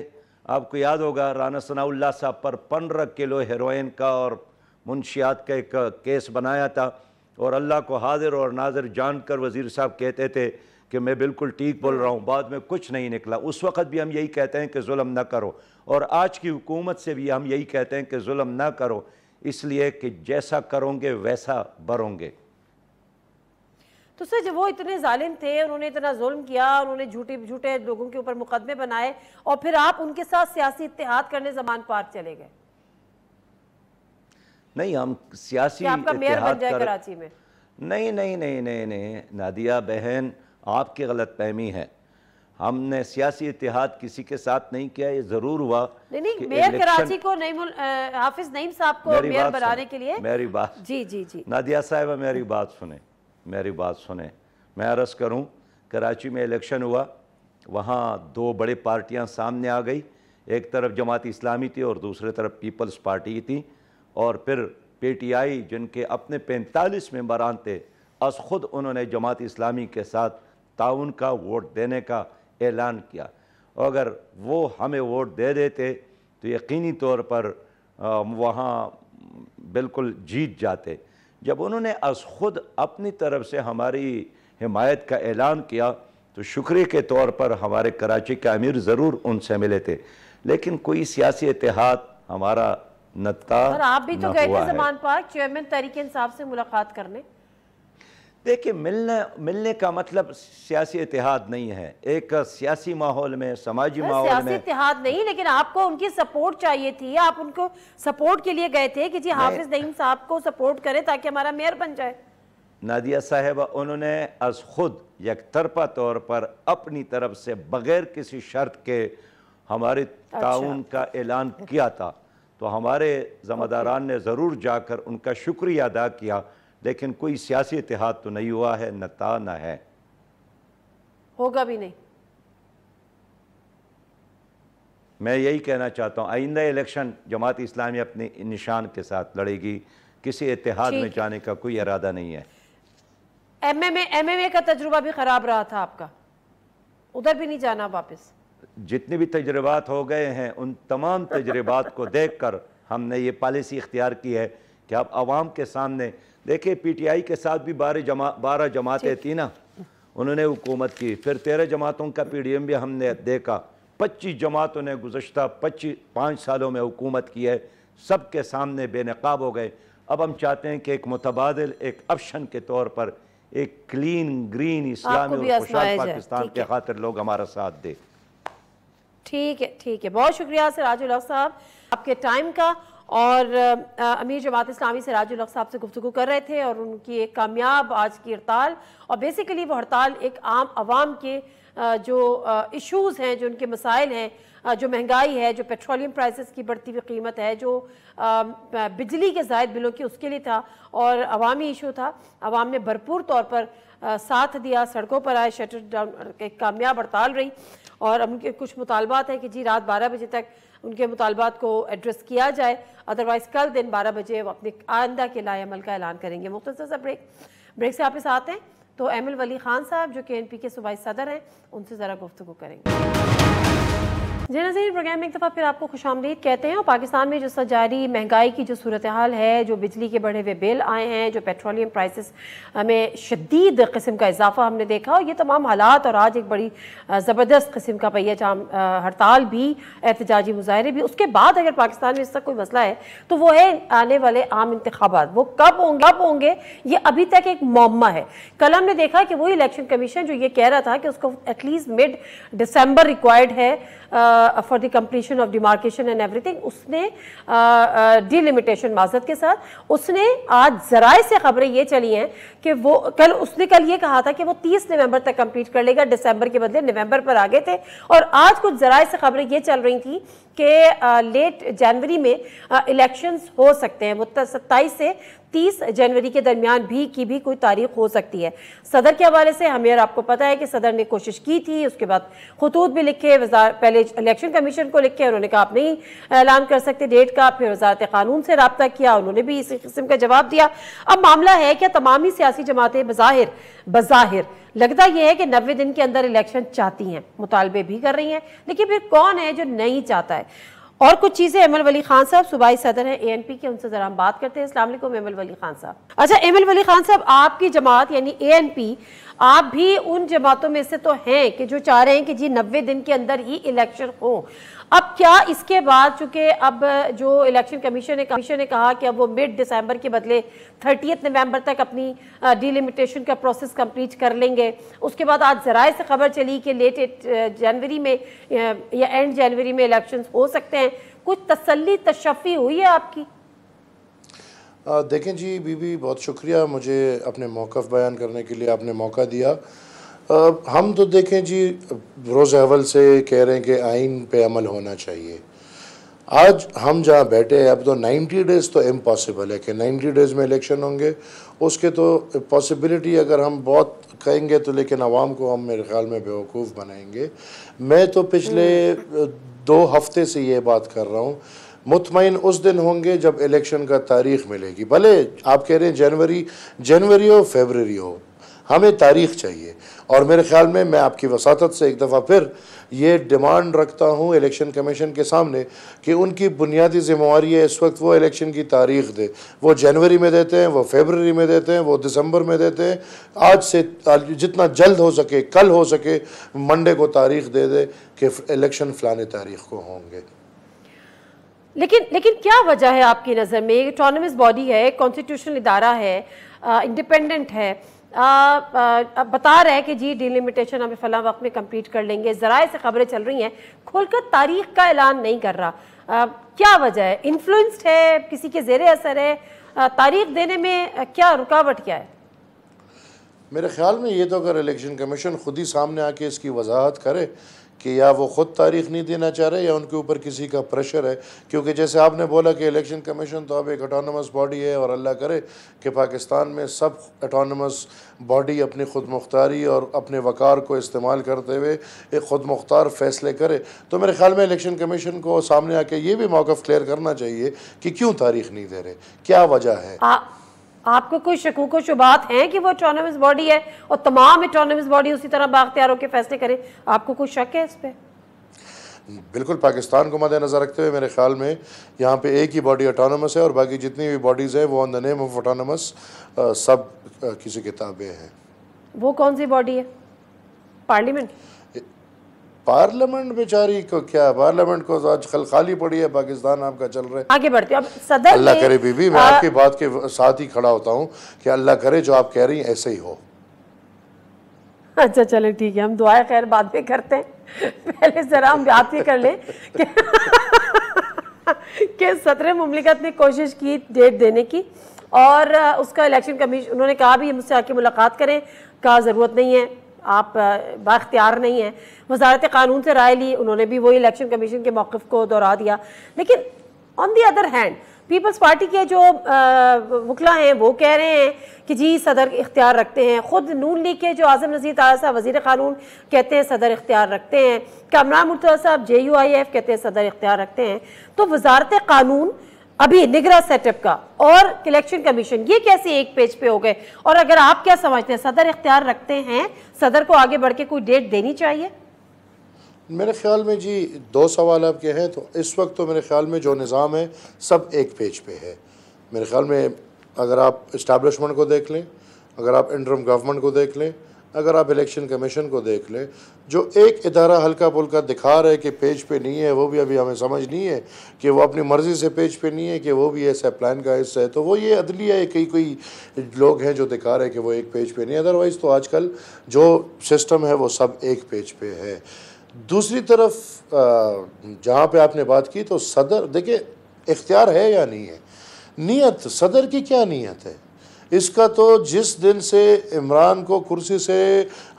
आपको याद होगा राना सनाउल्लाह साहब पर 15 किलो हेरोइन का और मुंशियात का एक केस बनाया था, और अल्लाह को हाजिर और नाजिर जानकर वज़ीर साहब कहते थे कि मैं बिल्कुल ठीक बोल रहा हूँ, बाद में कुछ नहीं निकला। उस वक़्त भी हम यही कहते हैं कि जुल्म ना करो, और आज की हुकूमत से भी हम यही कहते हैं कि जुल्म ना करो, इसलिए कि जैसा करोगे वैसा भरोगे। तो सर जब वो इतने जालिम थे, उन्होंने इतना जुल्म किया, उन्होंने झूठे लोगों के ऊपर मुकदमे बनाए, और फिर आप उनके साथ सियासी इत्तेहाद करने ज़मान पार्क चले गए। नहीं, हम सियासी आपका मेयर बन जाए कराची में? नहीं नहीं नहीं नहीं नहीं नादिया बहन, आपकी गलत फहमी है। हमने सियासी इत्तेहाद किसी के साथ नहीं किया। ये जरूर हुआ नहीं मेयर कराची को हाफिज नईम साहब को मेयर बनाने के लिए। मेरी बात जी जी जी नादिया साहिबा, मेरी बात सुने, मेरी बात सुने। मैं अर्ज़ करूं, कराची में इलेक्शन हुआ, वहाँ दो बड़ी पार्टियां सामने आ गई। एक तरफ जमात इस्लामी थी और दूसरी तरफ पीपल्स पार्टी थी, और फिर PTI जिनके अपने 45 मेंबरान थे, अस खुद उन्होंने जमात इस्लामी के साथ ताउन का वोट देने का ऐलान किया। अगर वो हमें वोट दे देते तो यकीनी तौर पर वहाँ बिल्कुल जीत जाते। जब उन्होंने अस खुद अपनी तरफ से हमारी हिमायत का ऐलान किया तो शुक्रिया के तौर पर हमारे कराची के अमीर ज़रूर उनसे मिले थे, लेकिन कोई सियासी इत्तेहाद हमारा सर आप भी तो गए थे ज़मान पार्क चेयरमैन तहरीक इंसाफ से मुलाकात करने। देखिए, मिलने का मतलब सियासी इत्तेहाद नहीं है। एक सियासी माहौल में, समाजी माहौल में सियासी इत्तेहाद नहीं, लेकिन आपको उनकी सपोर्ट चाहिए थी। आप उनको सपोर्ट के लिए गए थे कि जी हाफिज नईम साहब को सपोर्ट करें ताकि हमारा मेयर बन जाए। नादिया साहिबा, उन्होंने अज खुद यकतरफा तौर पर अपनी तरफ से बगैर किसी शर्त के हमारे ताउन का ऐलान किया था, तो हमारे ज़िम्मेदारान ने ज़रूर जाकर उनका शुक्रिया अदा किया, लेकिन कोई सियासी इत्तेहाद तो नहीं हुआ है, न था न है, होगा भी नहीं। मैं यही कहना चाहता हूँ, आइंदा इलेक्शन जमात इस्लामी अपने निशान के साथ लड़ेगी, किसी इत्तेहाद में जाने का कोई इरादा नहीं है। MMA का तजुर्बा भी ख़राब रहा था आपका, उधर भी नहीं जाना वापस? जितने भी तजर्बात हो गए हैं उन तमाम तजर्बात को देखकर हमने ये पॉलिसी इख्तियार की है कि अब आवाम के सामने देखिए। PTI के साथ भी 12 जमातें थी ना, उन्होंने हुकूमत की, फिर 13 जमातों का PDM भी हमने देखा। 25 जमातों ने गुज़श्ता 5 सालों में हुकूमत की है, सब के सामने बेनकाब हो गए। अब हम चाहते हैं कि एक मुतबादिल, एक ऑप्शन के तौर पर एक क्लीन ग्रीन इस्लामी और खुशहाल पाकिस्तान के खातिर लोग हमारा साथ दे। ठीक है, बहुत शुक्रिया सिराजुल हक साहब आपके टाइम का। और अमीर जमात इस्लामी सिराजुल हक साहब से गुफ्तगू कर रहे थे, और उनकी एक कामयाब आज की हड़ताल, और बेसिकली वो हड़ताल एक आम आवाम के जो इश्यूज़ हैं, जो उनके मसाइल हैं, जो महंगाई है, जो पेट्रोलियम प्राइसेस की बढ़ती हुई कीमत है, जो बिजली के ज़ायद बिलों की, उसके लिए था, और अवामी इशू था। अवाम ने भरपूर तौर पर साथ दिया, सड़कों पर आए, शटर डाउन, एक कामयाब हड़ताल रही। और उनके कुछ मुतालबात है कि जी रात 12 बजे तक उनके मुतालबात को एड्रेस किया जाए, अदरवाइज़ कल दिन 12 बजे वो अपने आइंदा के लाए अमल का ऐलान करेंगे। मुख्तसर सा ब्रेक से आप इस आते हैं तो एमिल वली खान साहब जो KNP के सूबाई सदर हैं, उनसे ज़रा गुफ्तगू करेंगे। जी नाज़रीन, प्रोग्राम में एक दफ़ा फिर आपको खुशामदीद कहते हैं। और पाकिस्तान में जो जारी महंगाई की जो सूरत हाल है, जो बिजली के बढ़े हुए बिल आए हैं, जो पेट्रोलियम प्राइसेस में शदीद किस्म का इजाफा हमने देखा, और ये तमाम हालात, और आज एक बड़ी ज़बरदस्त किस्म का पहिया जाम हड़ताल भी, एहतजाजी मुजाहरे भी, उसके बाद अगर पाकिस्तान में इसका कोई मसला है तो वो है आने वाले आम इंतखाबात। वो कब होंगे ये अभी तक एक मौमा है। कल हमने देखा कि वही इलेक्शन कमीशन जो ये कह रहा था कि उसको एटलीस्ट मिड दिसंबर रिक्वायर्ड है for the completion of demarcation and everything, उसने डिलिमिटेशन माजरत के साथ, उसने आज जराए से खबरें ये चली हैं कि वो उसने कल ये कहा था कि वो 30 नवंबर तक कंप्लीट कर लेगा, दिसंबर के बदले नवंबर पर आ गए थे। और आज कुछ जराए से खबरें ये चल रही थी कि लेट जनवरी में इलेक्शंस हो सकते हैं। वो 27 से 30 जनवरी के दरमियान भी कोई तारीख हो सकती है। सदर के हवाले से हमें, और आपको पता है कि सदर ने कोशिश की थी, उसके बाद खतूत भी लिखे, पहले इलेक्शन कमीशन को लिखे, उन्होंने कहा आप नहीं ऐलान कर सकते डेट का, फिर वजारत कानून से रब्ता किया, उन्होंने भी इसी किस्म का जवाब दिया। अब मामला है कि तमामी सियासी जमातें बज़ाहिर लगता यह है कि 90 दिन के अंदर इलेक्शन चाहती हैं, मुतालबे भी कर रही हैं, लेकिन फिर कौन है जो नहीं चाहता है? और कुछ चीजें एमएल वली खान साहब सूबाई सदर हैं एएनपी के, उनसे जरा हम बात करते हैं। अस्सलाम वालेकुम एमएल वली खान साहब। अच्छा एमएल वली खान साहब, आपकी जमात यानी एएनपी, आप भी उन जमातों में से तो हैं कि जो चाह रहे हैं कि जी 90 दिन के अंदर ही इलेक्शन हो। अब क्या इसके बाद, चूंकि अब जो इलेक्शन कमीशन ने कहा कि अब वो मिड दिसंबर के बदले 30 नवंबर तक अपनी डिलिमिटेशन का प्रोसेस कंप्लीट कर लेंगे, उसके बाद आज जराए से खबर चली कि लेट जनवरी में या एंड जनवरी में इलेक्शंस हो सकते हैं, कुछ तसल्ली तशफ़ी हुई है आपकी? देखें जी बीबी, बहुत शुक्रिया मुझे अपने मौक़िफ़ बयान करने के लिए आपने मौका दिया। हम तो देखें जी रोज़ अव्वल से कह रहे हैं कि आइन पे अमल होना चाहिए। आज हम जहाँ बैठे हैं, अब तो 90 डेज़ तो इम्पॉसिबल है कि 90 डेज़ में इलेक्शन होंगे, उसके तो पॉसिबिलिटी अगर हम बहुत कहेंगे तो, लेकिन आवाम को हम मेरे ख्याल में बेवकूफ़ बनाएंगे। मैं तो पिछले 2 हफ्ते से ये बात कर रहा हूँ, मुतमईन उस दिन होंगे जब इलेक्शन का तारीख़ मिलेगी। भले आप कह रहे हैं जनवरी हो फरवरी हो, हमें तारीख़ चाहिए। और मेरे ख्याल में मैं आपकी वसातत से एक दफ़ा फिर ये डिमांड रखता हूँ इलेक्शन कमीशन के सामने कि उनकी बुनियादी ज़िम्मेवारी है इस वक्त वो इलेक्शन की तारीख़ दे। वो जनवरी में देते हैं, वो फरवरी में देते हैं, वो दिसंबर में देते हैं। आज से जितना जल्द हो सके, कल हो सके, मंडे को तारीख़ दे दे कि इलेक्शन फ़लाने तारीख़ को होंगे। लेकिन क्या वजह है आपकी नज़र में? एक ऑटोनमस बॉडी है, कॉन्स्टिट्यूशनल इदारा है, इंडिपेंडेंट है, बता रहा है कि जी डिलिमिटेशन हमें फला वक्त में कंप्लीट कर लेंगे, ज़राए से खबरें चल रही हैं, खुलकर तारीख का ऐलान नहीं कर रहा। क्या वजह है? इन्फ्लुएंस्ड है, किसी के ज़ेरे असर है? तारीख देने में क्या रुकावट क्या है? मेरे ख्याल में ये तो अगर इलेक्शन कमीशन खुद ही सामने आके इसकी वजाहत करे कि या वो ख़ुद तारीख़ नहीं देना चाह रहे या उनके ऊपर किसी का प्रेशर है। क्योंकि जैसे आपने बोला कि इलेक्शन कमीशन तो अब एक ऑटोनमस बॉडी है, और अल्लाह करे कि पाकिस्तान में सब ऑटोनमस बॉडी अपनी ख़ुद मुख्तारी और अपने वक़ार को इस्तेमाल करते हुए एक ख़ुद मुख्तार फ़ैसले करे। तो मेरे ख्याल में इलेक्शन कमीशन को सामने आके ये भी मौक़िफ़ क्लियर करना चाहिए कि क्यों तारीख़ नहीं दे रहे, क्या वजह है। आपको कोई शकूक व शुबात हैं कि वो ऑटोनमस बॉडी है और तमाम ऑटोनमस बॉडी उसी तरह बाख्तियार होकर फैसले करें? आपको कोई शक है इस पर? बिल्कुल, पाकिस्तान को मद्देनज़र रखते हुए मेरे ख्याल में यहाँ पे एक ही बॉडी ऑटोनमस है और बाकी जितनी भी बॉडीज़ हैं वो on the name of autonomous सब किसी के ताबे हैं। वो कौन सी बॉडी है? पार्लियामेंट? पार्लियामेंट बेचारी को क्या, पार्लियामेंट को आज कल खाली पड़ी है, पाकिस्तान आपका चल रहा है। आगे बढ़ते अब सदर, अल्लाह करे बीबी, मैं आपकी बात के साथ ही खड़ा होता हूँ कि अल्लाह करे जो आप कह रही हैं ऐसे ही हो। अच्छा चलें ठीक है, हम दुआ खैर बाद में करते हैं, पहले जरा हम बात ही कर लें कि सदर मुमलिकत ने कोशिश की डेट देने की और उसका इलेक्शन कमीशन, उन्होंने कहा भी मुझसे आके मुलाकात करें, कहा ज़रूरत नहीं है, आप बाख्तियार नहीं हैं। वजारत कानून से राय ली, उन्होंने भी वही इलेक्शन कमीशन के मौक़िफ़ को दोहरा दिया। लेकिन on the other hand people's party के जो वकला हैं वो कह रहे हैं कि जी सदर इख्तियार रखते हैं। ख़ुद नून लीग के जो आज़म नज़ीर तारा साहब वज़ीर क़ानून कहते हैं सदर इख्तियार रखते हैं, कामरान मुर्तज़ा साहब JUIF कहते हैं सदर इख्तियार रखते हैं। तो वजारत कानून, अभी निगरान सेटअप का और इलेक्शन कमीशन, ये कैसे एक पेज पे हो गए? और अगर आप क्या समझते हैं, सदर इख्तियार रखते हैं, सदर को आगे बढ़ के कोई डेट देनी चाहिए? मेरे ख्याल में जी 2 सवाल आपके हैं। तो इस वक्त तो मेरे ख्याल में जो निज़ाम है सब एक पेज पे है। मेरे ख्याल में अगर आप इस्टेब्लिशमेंट को देख लें, अगर आप इंटरम गवर्नमेंट को देख लें, अगर आप इलेक्शन कमीशन को देख लें, जो एक इदारा हल्का फुल्का दिखा रहे कि पेज पे नहीं है, वो भी अभी हमें समझ नहीं है कि वो अपनी मर्ज़ी से पेज पे नहीं है कि वो भी ऐसा प्लान का हिस्सा है। तो वो ये अदलिया है, कोई लोग हैं जो दिखा रहे हैं कि वो एक पेज पे नहीं है। अदरवाइज़ तो आजकल जो सिस्टम है वो सब एक पेज पे है। दूसरी तरफ जहाँ पे आपने बात की तो सदर, देखिए इख्तियार है या नहीं है, नीयत सदर की क्या नीयत है इसका तो जिस दिन से इमरान को कुर्सी से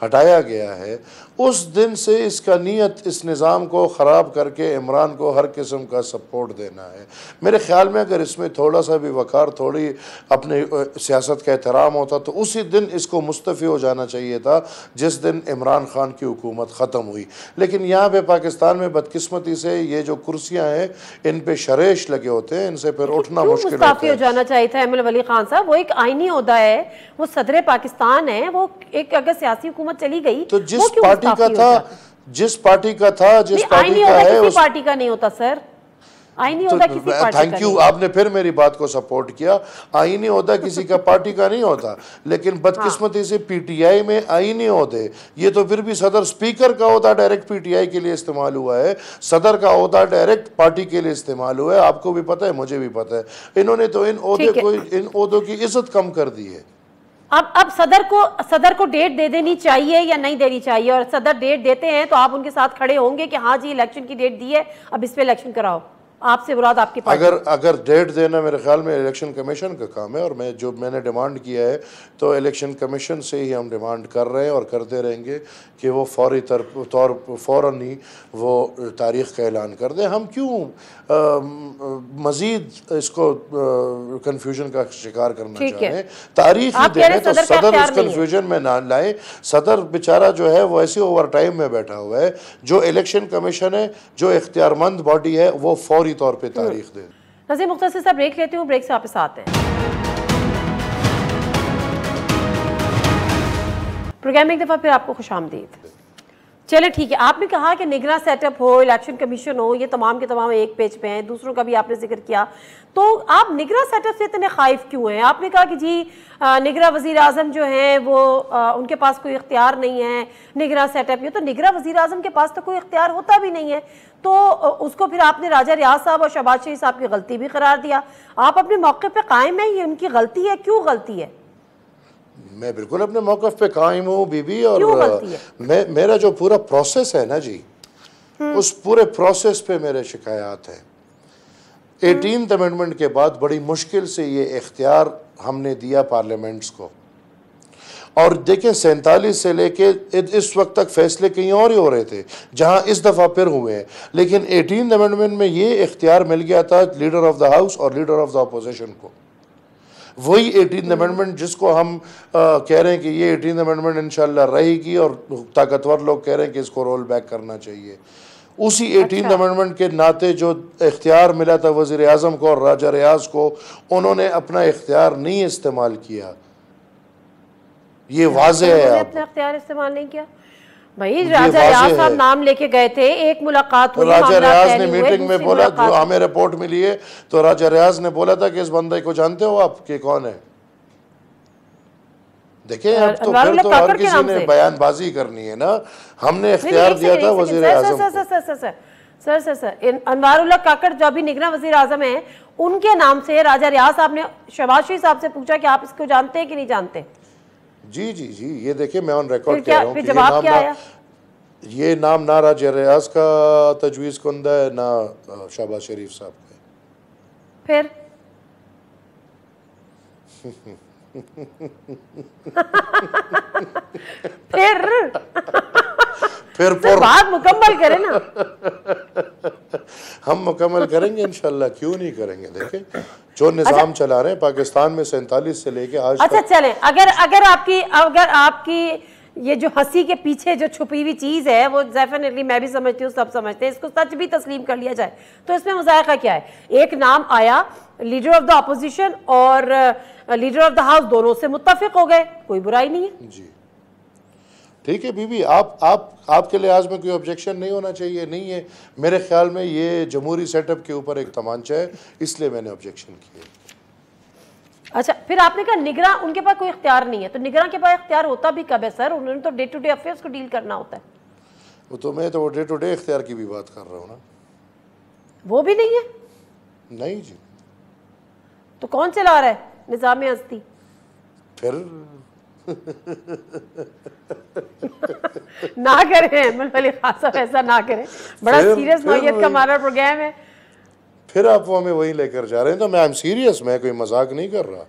हटाया गया है उस दिन से इसका नीयत इस निज़ाम को ख़राब करके इमरान को हर किस्म का सपोर्ट देना है। मेरे ख़्याल में अगर इसमें थोड़ा सा भी वक़ार, थोड़ी अपने सियासत का एहतराम होता तो उसी दिन इसको मुस्तफ़ी हो जाना चाहिए था जिस दिन इमरान ख़ान की हुकूमत ख़त्म हुई। लेकिन यहाँ पे पाकिस्तान में बदकिस्मती से ये जो कुर्सियाँ हैं इन पर शरेश लगे होते हैं, इनसे फिर उठना मुश्किल होता है। हो जाना चाहिए था एमएल वली खान साहब, वो एक आईनी ओहदा है, वो सदर पाकिस्तान है, वो एक अगर सियासी हुकूमत चली गई तो जिस पार्टी का था, जिस पार्टी का है किसी पार्टी का नहीं होता सर। आईनी ओहदा किसी पार्टी का थैंक यू, आपने फिर मेरी बात को सपोर्ट किया। आईनी ओहदा किसी का पार्टी का नहीं होता, लेकिन बदकिस्मती से पीटीआई में आईनी ओहदे, ये तो फिर भी सदर स्पीकर का ओहदा डायरेक्ट पीटीआई के लिए इस्तेमाल हुआ है, सदर का ओहदा डायरेक्ट पार्टी के लिए इस्तेमाल हुआ है। आपको भी पता है, मुझे भी पता है। इन्होंने तो इन ओहदों की इज्जत कम कर दी है। अब सदर को डेट दे देनी चाहिए या नहीं देनी चाहिए? और सदर डेट देते हैं तो आप उनके साथ खड़े होंगे कि हाँ जी इलेक्शन की डेट दी है, अब इस पे इलेक्शन कराओ? आपसे मुराद आपकी पार्टी? अगर डेट देना मेरे ख्याल में इलेक्शन कमीशन का काम है, और मैंने डिमांड किया है तो इलेक्शन कमीशन से ही हम डिमांड कर रहे हैं और करते रहेंगे कि वो फ़ौरन ही वो तारीख़ का ऐलान कर दें। हम क्यों मज़ीद इसको कन्फ्यूजन का शिकार करना चाह रहे हैं? तारीख़ ही देने तो सदर इस कन्फ्यूजन में ना लाए। सदर बेचारा जो है वो ऐसे ओवर टाइम में बैठा हुआ है। जो इलेक्शन कमीशन है, जो इख्तियारमंद बॉडी है, वो फौरी तौर पे तारीख दे। नज़ीर मुख्तसर साहब ब्रेक लेती हूँ, ब्रेक से वापस आते हैं। प्रोग्राम में एक दफ़ा फिर आपको खुशामदीद। चले ठीक है, आपने कहा कि निगरान सेटअप हो, इलेक्शन कमीशन हो, ये तमाम के तमाम एक पेज पे हैं, दूसरों का भी आपने जिक्र किया, तो आप निगरान सेटअप से इतने खाइफ क्यों हैं? आपने कहा कि जी निगरान वज़ीर आज़म जो हैं वो उनके पास कोई इख्तियार नहीं है, निगरान सेटअप। ये तो निगरान वज़ीर आज़म के पास तो कोई इख्तियार होता भी नहीं है, तो उसको फिर आपने राजा रियाज साहब और शहबाज शरीफ साहब की गलती भी करार दिया। आप अपने मौके पे कायम हैं, ये उनकी गलती है? क्यों गलती है? मैं बिल्कुल अपने मौक़िफ़ पे कायम हूँ बीबी, और मेरा जो पूरा प्रोसेस है ना जी, उस पूरे प्रोसेस पे मेरे शिकायत हैं। 18th अमेंडमेंट के बाद बड़ी मुश्किल से ये इख्तियार हमने दिया पार्लियामेंट्स को, और देखें 47 से लेके इस वक्त तक फैसले कहीं और ही हो रहे थे, जहां इस दफ़ा फिर हुए हैं। लेकिन 18th अमेंडमेंट में ये इख्तियार मिल गया था लीडर ऑफ द हाउस और लीडर ऑफ द अपोजिशन को। वही 18th अमेंडमेंट जिसको हम कह रहे हैं कि ये 18th अमेंडमेंट इंशाल्लाह रहेगी, और ताकतवर लोग कह रहे हैं कि इसको रोल बैक करना चाहिए। उसी 18th अमेंडमेंट के नाते जो इख्तियार मिला था वज़ीर आज़म को और राजा रियाज को, उन्होंने अपना इख्तियार नहीं इस्तेमाल किया। ये वाज़े है, अपना इख्तियार इस्तेमाल नहीं किया। भाई राजा रियाज साहब नाम लेके गए थे, एक मुलाकात हुई, राजा रियाज ने मीटिंग में बोला, जो हमें रिपोर्ट मिली है, तो राजा रियाज ने बोला था कि इस बंदे को जानते हो आप कि कौन है? देखिए अब तो फिर तो हर किसी ने बयानबाजी करनी है ना। हमने इख्तियार दिया था वज़ीर आज़म को। सर अनवारुल्लाह काकड़ जो अभी निगरान वज़ीर आज़म हैं, उनके नाम से राजा रियाज साहब ने शहबाज शरीफ साहब से पूछा कि आप इसको जानते हैं कि नहीं जानते? जी जी जी, ये देखिए मैं ऑन रिकॉर्ड कह रहा हूँ कि ये नाम ना राजा रियाज का तजवीज़ कुंदा है, ना शहबाज शरीफ साहब का। फिर बात मुकम्मल करें ना। हम मुकम्मल करेंगे इंशाल्लाह, क्यों नहीं करेंगे। देखें जो निज़ाम चला रहे हैं पाकिस्तान में 47 से लेके आज। अच्छा चलें, अगर आपकी ये जो हंसी के पीछे जो छुपी हुई चीज़ है, वो डेफिनेटली मैं भी समझती हूँ, सब समझते हैं, इसको सच भी तस्लीम कर लिया जाए तो इसमें मज़ायक़ा क्या है? एक नाम आया, लीडर ऑफ द अपोजिशन और लीडर ऑफ द हाउस दोनों से मुत्तफिक हो गए, कोई बुराई नहीं है जी। ठीक है बीबी, आपके लिहाज में कोई ऑब्जेक्शन नहीं होना चाहिए, नहीं है मेरे ख्याल में। ये जमहूरी सेटअप के ऊपर एक तमांचा है, इसलिए मैंने ऑब्जेक्शन किया। अच्छा, फिर आपने कहा निगरान उनके पास कोई इख्तियार नहीं है, तो निगरान के पास इख्तियार होता भी कब है सर? उन्होंने तो डे टू डे अफेयर्स को डील करना होता है। वो तो मैं तो डे टू डे इख्तियार की भी बात कर रहा हूँ ना। वो भी नहीं है? नहीं जी। तो कौन चला रहा है निज़ाम हस्ती? फिर ना करें मतलब खासा ऐसा ना करें, बड़ा सीरियस नौयत का हमारा प्रोग्राम है। फिर आप वो हमें वही लेकर जा रहे हैं, तो मैं सीरियस, मैं कोई मजाक नहीं कर रहा।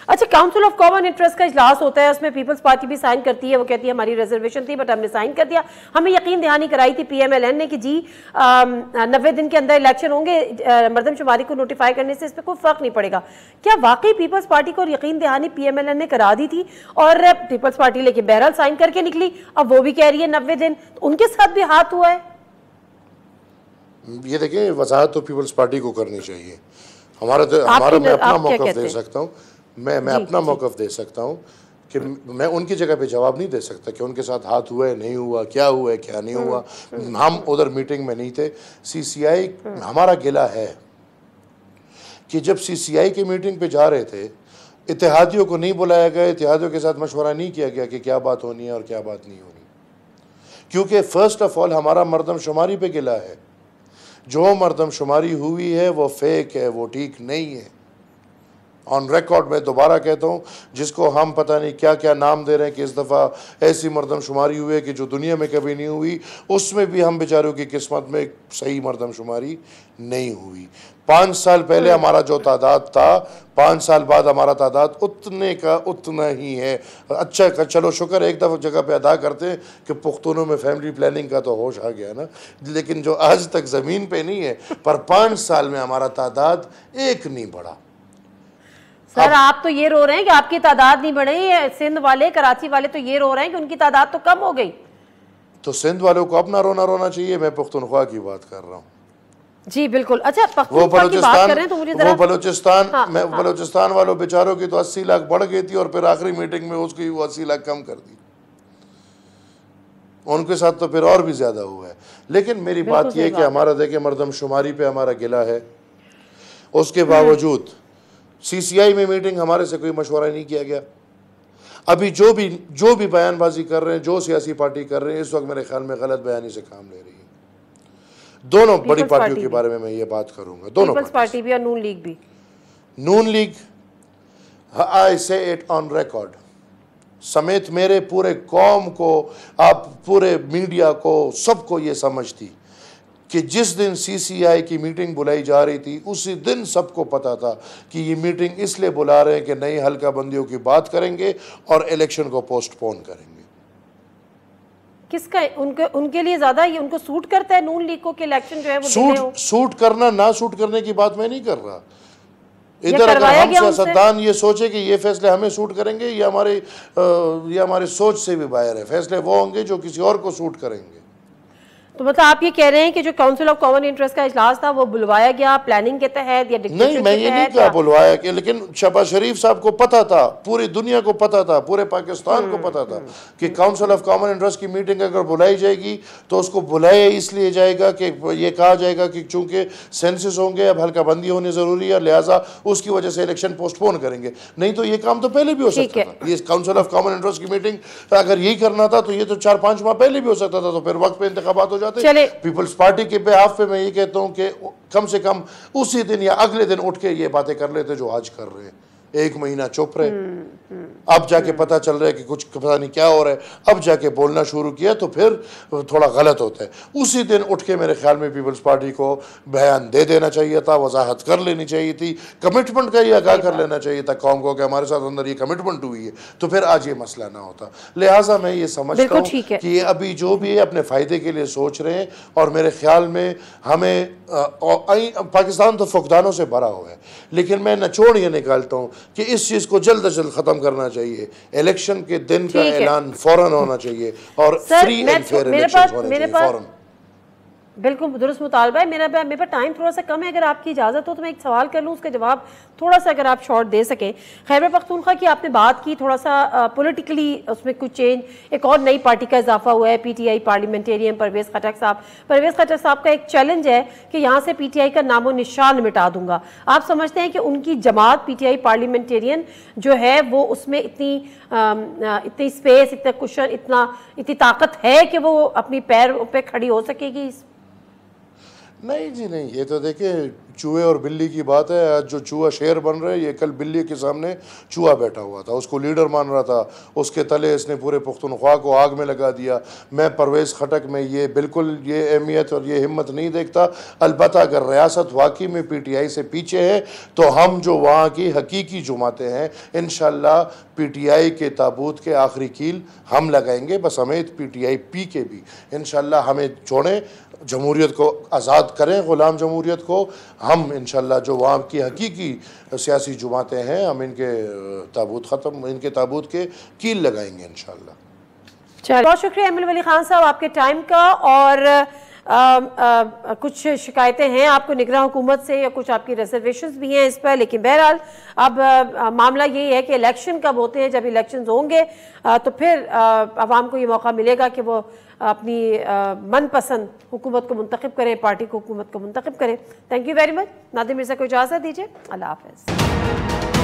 अच्छा, काउंसिल ऑफ कॉमन इंटरेस्ट का इजलास होता है, उसमें पीपल्स पार्टी भी साइन करती है, वो कहती है हमारी रिजर्वेशन थी बट हमने साइन कर दिया। हमें यकीन दहानी कराई थी PMLN ने कि जी 90 दिन के अंदर इलेक्शन होंगे, मरदमशुमारी को नोटिफाई करने से इस पर कोई फर्क नहीं पड़ेगा। क्या वाकई पीपल्स पार्टी को यकीन दहानी PMLN ने करा दी थी और पीपल्स पार्टी लेकिन बहरहाल साइन करके निकली? अब वो भी कह रही है 90 दिन, उनके साथ भी हाथ हुआ है। ये देखिए, वजाहत तो पीपल्स पार्टी को करनी चाहिए। हमारा मैं अपना मौक़िफ़ दे सकता हूँ, मैं अपना मौक़िफ़ दे सकता हूँ कि मैं उनकी जगह पे जवाब नहीं दे सकता कि उनके साथ हाथ हुआ है, नहीं हुआ, क्या हुआ है, क्या नहीं हुआ। हम उधर मीटिंग में नहीं थे। सीसीआई, हमारा गिला है कि जब सीसीआई की मीटिंग पे जा रहे थे, इत्तेहादियों को नहीं बुलाया गया, इत्तेहादियों के साथ मशवरा नहीं किया गया कि क्या बात होनी है और क्या बात नहीं होनी, क्योंकि फर्स्ट ऑफ ऑल हमारा मरदमशुमारी पे गिला है। जो मरदमशुमारी हुई है वो फेक है, वो ठीक नहीं है। ऑन रिकॉर्ड में दोबारा कहता हूँ, जिसको हम पता नहीं क्या क्या नाम दे रहे हैं कि इस दफ़ा ऐसी मरदमशुमारी हुई है कि जो दुनिया में कभी नहीं हुई, उसमें भी हम बेचारों की किस्मत में सही मरदमशुमारी नहीं हुई। 5 साल पहले हमारा जो तादाद था, 5 साल बाद हमारा तादाद उतने का उतना ही है। अच्छा, चलो शुक्र एक दफ़ा जगह पे अदा करते हैं कि पुख्तूनों में फैमिली प्लानिंग का तो होश आ गया ना, लेकिन जो आज तक ज़मीन पे नहीं है, पर 5 साल में हमारा तादाद एक नहीं बढ़ा। सर आप तो ये रो रहे हैं कि आपकी तादाद नहीं बढ़ी, सिंध वाले, कराची वाले तो ये रो रहे हैं कि उनकी तादाद तो कम हो गई। तो सिंध वालों को अपना रोना चाहिए। मैं पुख्तनख्वा की बात कर रहा हूँ। जी बिल्कुल। अच्छा, पख्तूनख्वा की बात कर रहे हैं तो मुझे जरा बलूचिस्तान, बलूचिस्तान वालों बेचारों की तो 80 लाख बढ़ गई थी और फिर आखिरी मीटिंग में उसकी 80 लाख कम कर दी। उनके साथ तो फिर और भी ज्यादा हुआ है। लेकिन मेरी बात यह कि हमारा देखे मरदमशुमारी पे हमारा गिला है, उसके बावजूद सीसीआई में मीटिंग हमारे से कोई मशवरा नहीं किया गया। अभी जो भी बयानबाजी कर रहे हैं, जो सियासी पार्टी कर रहे हैं, इस वक्त मेरे ख्याल में गलत बयानी से काम ले रही है। दोनों बड़ी पार्टियों के बारे में मैं ये बात करूंगा, दोनों पार्टी भी और नून लीग भी। नून लीग, आई से इट ऑन रिकॉर्ड, समेत मेरे पूरे कौम को, आप पूरे मीडिया को, सबको ये समझती कि जिस दिन सीसीआई की मीटिंग बुलाई जा रही थी, उसी दिन सबको पता था कि ये मीटिंग इसलिए बुला रहे हैं कि नई हल्का बंदियों की बात करेंगे और इलेक्शन को पोस्टपोन करेंगे। किसका उनके लिए ज्यादा ये उनको सूट करता है नून लीग को कि इलेक्शन जो है वो सूट करना ना सूट करने की बात मैं नहीं कर रहा। इधर अगर हम सियासतदान ये सोचे कि ये फैसले हमें सूट करेंगे, ये हमारे सोच से भी बाहर है। फैसले वो होंगे जो किसी और को सूट करेंगे। तो मतलब आप ये कह रहे हैं कि जो काउंसिल ऑफ कॉमन इंटरेस्ट का इजलास था वो बुलवाया गया प्लानिंग के तहत या नहीं, मैं ये नहीं कहा बुलवाया कि, लेकिन शहबाज शरीफ साहब को पता था, पूरी दुनिया को पता था, पूरे पाकिस्तान को पता था कि काउंसिल ऑफ कॉमन इंटरेस्ट की मीटिंग अगर बुलाई जाएगी तो उसको बुलाया इसलिए जाएगा कि ये कहा जाएगा कि चूंकि सेंसस होंगे, अब हल्का बंदी होनी जरूरी है, लिहाजा उसकी वजह से इलेक्शन पोस्टपोन करेंगे। नहीं तो ये काम तो पहले भी हो सकता था। ये काउंसिल ऑफ कॉमन इंटरेस्ट की मीटिंग अगर यही करना था तो ये तो 4-5 माह पहले भी हो सकता था, तो फिर वक्त पे इंतखाबात हो जाते। पीपल्स पार्टी के बेहाफ पे मैं ये कहता हूं कि कम से कम उसी दिन या अगले दिन उठ के ये बातें कर लेते जो आज कर रहे हैं। 1 महीना चुप रहे, अब जाके पता चल रहा है कि कुछ पता नहीं क्या हो रहा है, अब जाके बोलना शुरू किया तो फिर थोड़ा गलत होता है। उसी दिन उठ के मेरे ख्याल में पीपल्स पार्टी को बयान दे देना चाहिए था, वजाहत कर लेनी चाहिए थी, कमिटमेंट का ये आगाह कर लेना चाहिए था कौम को कि हमारे साथ अंदर ये कमिटमेंट हुई है, तो फिर आज ये मसला ना होता। लिहाजा मैं ये समझता हूँ कि ये अभी जो भी है अपने फ़ायदे के लिए सोच रहे हैं, और मेरे ख्याल में हमें पाकिस्तान तो फुकदानों से भरा हुआ है, लेकिन मैं निचोड़ ये निकालता हूँ कि इस चीज़ को जल्द से जल्द ख़त्म करना चाहिए। इलेक्शन के दिन का ऐलान फौरन होना चाहिए और फ्री एंड फेयर इलेक्शन होने चाहिए फौरन। बिल्कुल दुरुस्त मुतालबा है। मेरे पास टाइम थोड़ा सा कम है, अगर आपकी इजाज़त हो तो मैं एक सवाल कर लूँ, उसका जवाब थोड़ा सा अगर आप शॉर्ट दे सकें। खैबर पख्तूनख्वा की आपने बात की, थोड़ा सा पॉलिटिकली उसमें कुछ चेंज, एक और नई पार्टी का इजाफा हुआ है, पीटीआई पार्लियामेंटेरियन परवेज़ खटक साहब। परवेज़ खटक साहब का एक चैलेंज है कि यहाँ से पीटीआई का नामो निशान मिटा दूंगा। आप समझते हैं कि उनकी जमात पीटीआई पार्लियामेंटेरियन जो है वो उसमें इतनी स्पेस, इतना कुशन, इतनी ताकत है कि वो अपनी पैर पे खड़ी हो सकेगी? नहीं जी नहीं, ये तो देखिए चूहे और बिल्ली की बात है। आज जो चूहा शेर बन रहा है, ये कल बिल्ली के सामने चूहा बैठा हुआ था, उसको लीडर मान रहा था, उसके तले इसने पूरे पुख्तनख्वा को आग में लगा दिया। मैं परवेज़ खटक में ये बिल्कुल ये अहमियत और ये हिम्मत नहीं देखता। अलबत्ता अगर रियासत वाकई में पीटीआई से पीछे है तो हम जो वहाँ की हकीकी जुमातें हैं, इंशाअल्लाह पीटीआई के ताबूत के आखिरी कील हम लगाएंगे, बस समेत पीटीआई पी के भी इंशाअल्लाह हमें छोड़ें, जमहूरियत को आज़ाद करें, ग़ुलाम जमहूरियत को। हम इंशाअल्लाह जो वहाँ की हकीकी सियासी जुमातें हैं, हम इनके ताबूत के कील लगाएंगे इंशाअल्लाह। चलिए, बहुत शुक्रिया एमिल वली खान साहब आपके टाइम का। और कुछ शिकायतें हैं आपको निगरान हुकूमत से या कुछ आपकी रिजर्वेशंस भी हैं इस पर, लेकिन बहरहाल अब मामला यही है कि इलेक्शन कब होते हैं। जब इलेक्शंस होंगे तो फिर आवाम को ये मौका मिलेगा कि वो अपनी मनपसंद हुकूमत को मुंतखब करें, पार्टी को हुकूमत को मुंतखब करें। Thank you very much. Nadim Mirza को इजाज़त दीजिए। अल्लाह हाफ़िज़।